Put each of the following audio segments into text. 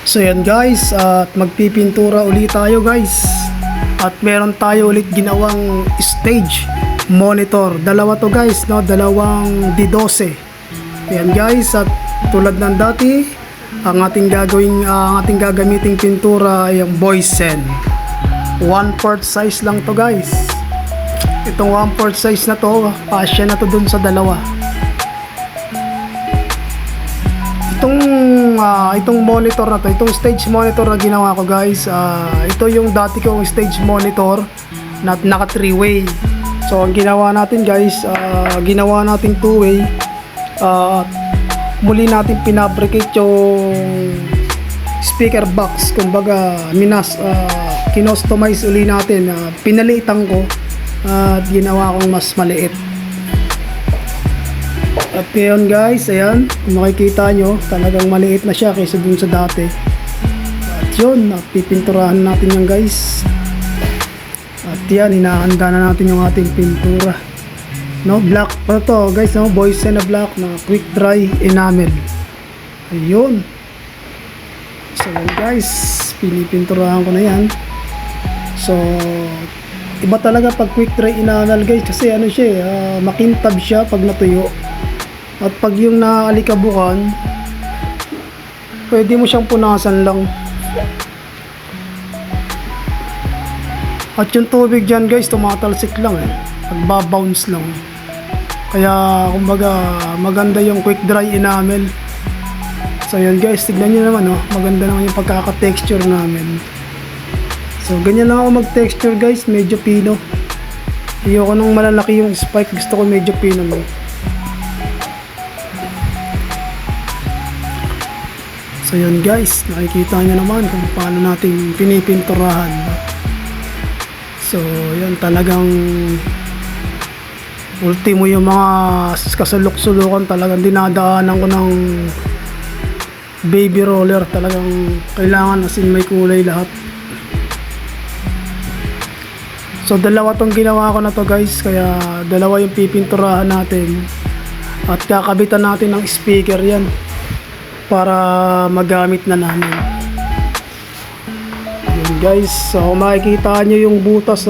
So yan guys, at magpipintura ulit tayo guys. At meron tayo ulit ginawang stage monitor. Dalawa to guys, no? Dalawang D12. Yan guys, at tulad ng dati, ang ating gagamiting pintura ay ang Boysen. 1/4 size lang to guys. Itong 1/4 size na to, pasya na to dun sa dalawa. Itong monitor na to, itong stage monitor na ginawa ko guys, ito yung dati kong stage monitor na naka 3-way. So ang ginawa natin guys, ginawa natin 2-way. Muli natin pinabricate yung speaker box, kumbaga kinostomize uli natin, pinalitan ko at ginawa kong mas maliit. At ngayon guys, ayan, kung makikita nyo, talagang maliit na siya kaysa dun sa dati. At yun, pipinturahan natin yan guys. At yan, hinahanda na natin yung ating pintura. No, black pa to guys, no, Boysen na black na quick dry enamel. Ayun. So yan guys, pinipinturahan ko na yan. So iba talaga pag quick dry enamel guys, kasi ano siya, makintab siya pag natuyo. At pag yung naalikabukan, pwede mo siyang punasan lang. At yung tubig dyan guys, tumatalsik lang nagbabounce lang. Kaya kumbaga maganda yung quick dry enamel. So yun guys, tignan nyo naman, maganda naman yung pagkaka-texture namin. So ganyan lang ako mag-texture guys, medyo pino. Ayoko nung malalaki yung spike, gusto ko medyo pino mo. So yun guys, nakikita nyo naman kung paano natin pinipinturahan. So yun, talagang ultimo yung mga kasulok-sulukan, talagang dinadaanan ko ng baby roller. Talagang kailangan asin may kulay lahat. So dalawa tong ginawa ko na to guys, kaya dalawa yung pipinturahan natin. At kakabitan natin ng speaker yan para magamit na namin. Yun guys, so makikita nyo yung butas,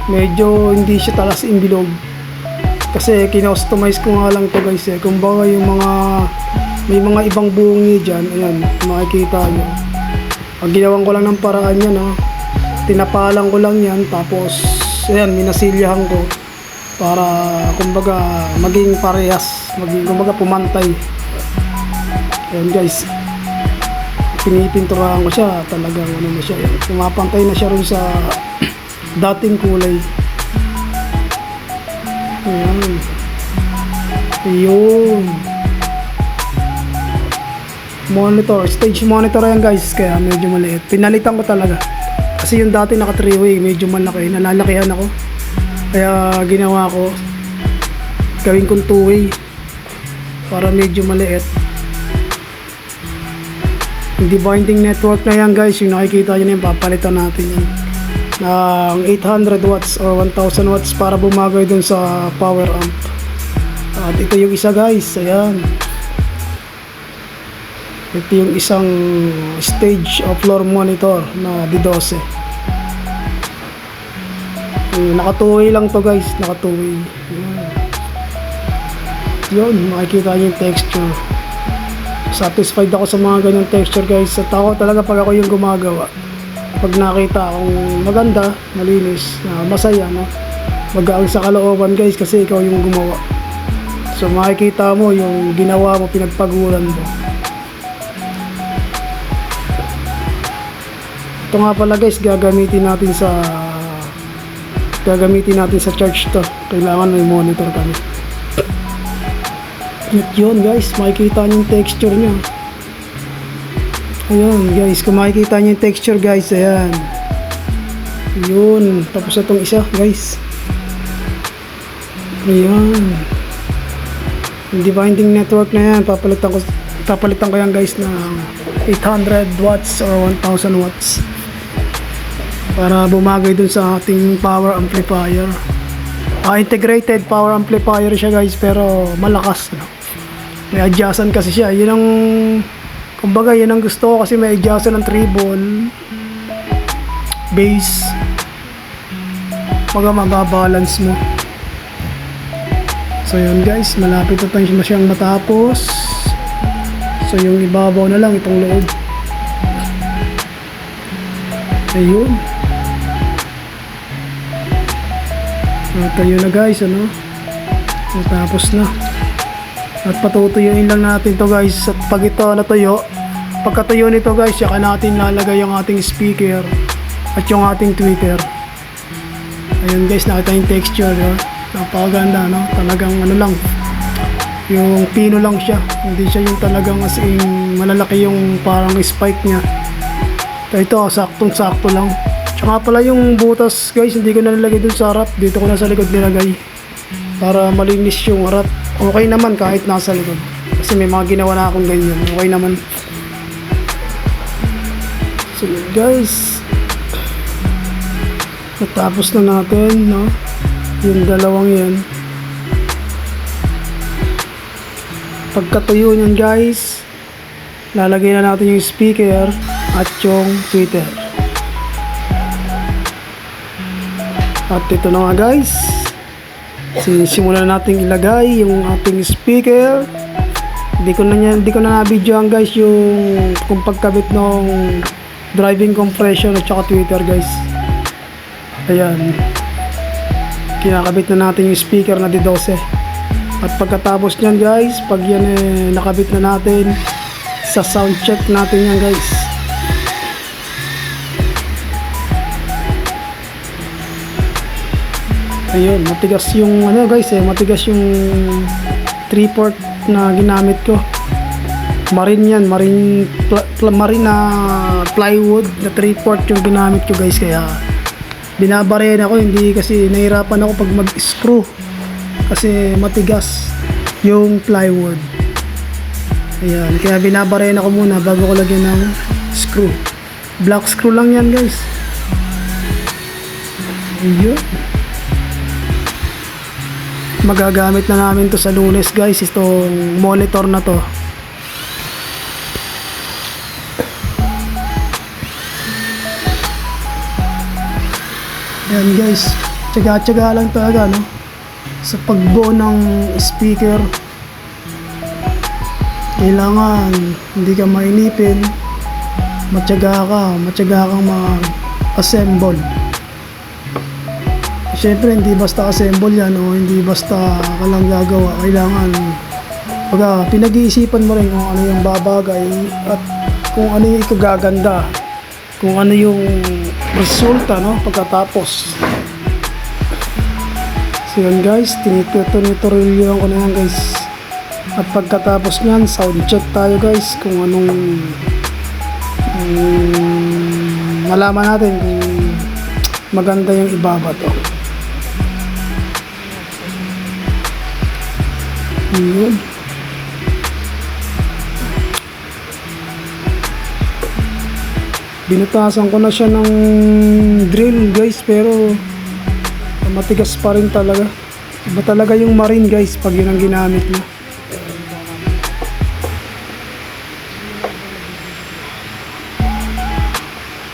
medyo hindi siya talas imbilog kasi kinostomize ko nga lang to guys, kumbaga yung may mga ibang bungi dyan, ayan, makikita nyo. Ang ginawan ko lang ng paraan yan, tinapalan ko lang yan, tapos ayan, minasilyahan ko para kumbaga maging parehas, kumbaga pumantay. Ayan guys, pinipinturahan ko siya, talagang na siya, pumapantay na siya rin sa dating kulay. Ayan, ayun, monitor, stage monitor yan guys, kaya medyo maliit. Pinalitan ko talaga kasi yung dati naka 3-way, medyo malaki, nalalakihan ako, kaya ginawa ko gawin kong 2-way para medyo maliit. Yung debinding network na yan guys, yung nakikita nyo na yung papalitan natin yan ng 800 watts or 1000 watts para bumagay dun sa power amp. At ito yung isa guys, ayan, ito yung isang stage of floor monitor na D12. Naka 2-way lang to guys, naka 2-way. Yun, makikita nyo yung texture. Satisfied ako sa mga ganyang texture guys. At ako talaga pag ako yung gumagawa, pag nakita akong maganda, malinis, masaya, magaan sa kalooban guys, kasi ikaw yung gumawa. So makikita mo yung ginawa mo, pinagpagulan mo. Ito nga pala guys, gagamitin natin sa church to. Kailangan may monitor kami. At yun guys, makikita nyo yung texture nya. Ayun guys, kung makikita nyo yung texture guys, ayan, yun, tapos itong isa guys, ayan, yung debinding network na yan, papalitan ko yan guys ng 800 watts or 1000 watts para bumagay dun sa ating power amplifier. Integrated power amplifier siya guys, pero malakas, may adjustan kasi siya. Yun ang Kumbaga yun ang gusto ko kasi may adjust ng treble, bass, kumbaga mababalance mo. So yun guys, malapit na tayo siyang matapos. So yung ibabaw na lang itong loob. Ayun. At ayun na guys, ano? Natapos na. At patutuyuin lang natin to guys. At pag ito natuyo, pagkatuyo nito guys, saka natin lalagay yung ating speaker at yung ating tweeter. Ayun guys, nakita yung texture, no? Napakaganda, no? Talagang ano lang, yung pino lang siya, hindi siya yung talagang as in malalaki yung parang spike niya. Ito, saktong sakto lang. Tsaka pala yung butas guys, hindi ko na nilagay dun sa harap, dito ko na sa likod nilagay para malinis yung harap. Okay naman kahit nasa likod kasi may mga ginawa na akong ganyan, okay naman. So guys, natapos na natin, no? Yung dalawang yan. Pagkatuyo nyan guys, lalagay na natin yung speaker at yung tweeter. At ito na nga guys, simulan na natin ilagay yung ating speaker. Hindi ko na na-videoan guys yung kung pagkabit ng driving compression at saka tweeter guys. Ayan, kinakabit na natin yung speaker na D12. At pagkatapos nyan guys, pag yan nakabit na natin, sa sound check natin yan guys. Ayun, matigas yung ano guys, matigas yung 3/4 na ginamit ko. Marine yan, marine na plywood na 3/4 yung ginamit ko guys, kaya binabarena ako, hindi kasi nahirapan ako pag mag-screw kasi matigas yung plywood. Ayan, kaya binabarena ko muna bago ko lagyan ng screw. Black screw lang yan guys. Ayun, magagamit na namin to sa Lunes guys, itong monitor na to. Ayan guys, tsaga-tsaga lang talaga, no? Sa pagbuo ng speaker, kailangan hindi ka mainipin, matyaga kang mag-assemble. Siyempre hindi basta assemble yan, o hindi basta ka lang gagawa. Kailangan pinag-iisipan mo rin kung ano yung babagay at kung ano yung ikagaganda, kung ano yung resulta, no, pagkatapos. So yan guys, tinituloy ko na yan guys. At pagkatapos nyan, sound check tayo guys kung anong malaman natin kung maganda yung ibabato. Yun. Binutasan ko na siya ng drill guys, pero matigas pa rin talaga. Iba talaga yung marine guys pag yun ang ginamit niya.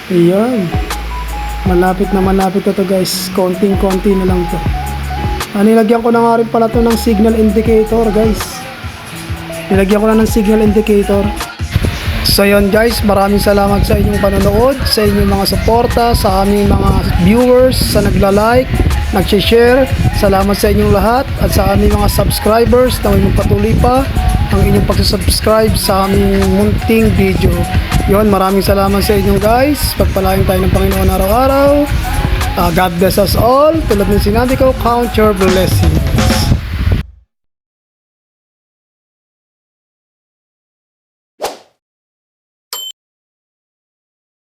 Ayan, malapit na to guys, konting-konti na lang to. Nilagyan ko na nga rin pala to ng signal indicator guys. Nilagyan ko na ng signal indicator. So yun guys, maraming salamat sa inyong panonood, sa inyong mga suporta, sa aming mga viewers, sa nagla-like, nag-share. Salamat sa inyong lahat at sa aming mga subscribers na may magpatuloy pa ang inyong pag-subscribe sa aming munting video. Yun, maraming salamat sa inyong guys. Pagpalain tayo ng Panginoon araw-araw. God bless us all. Tulad ng sinabi ko, count your blessing.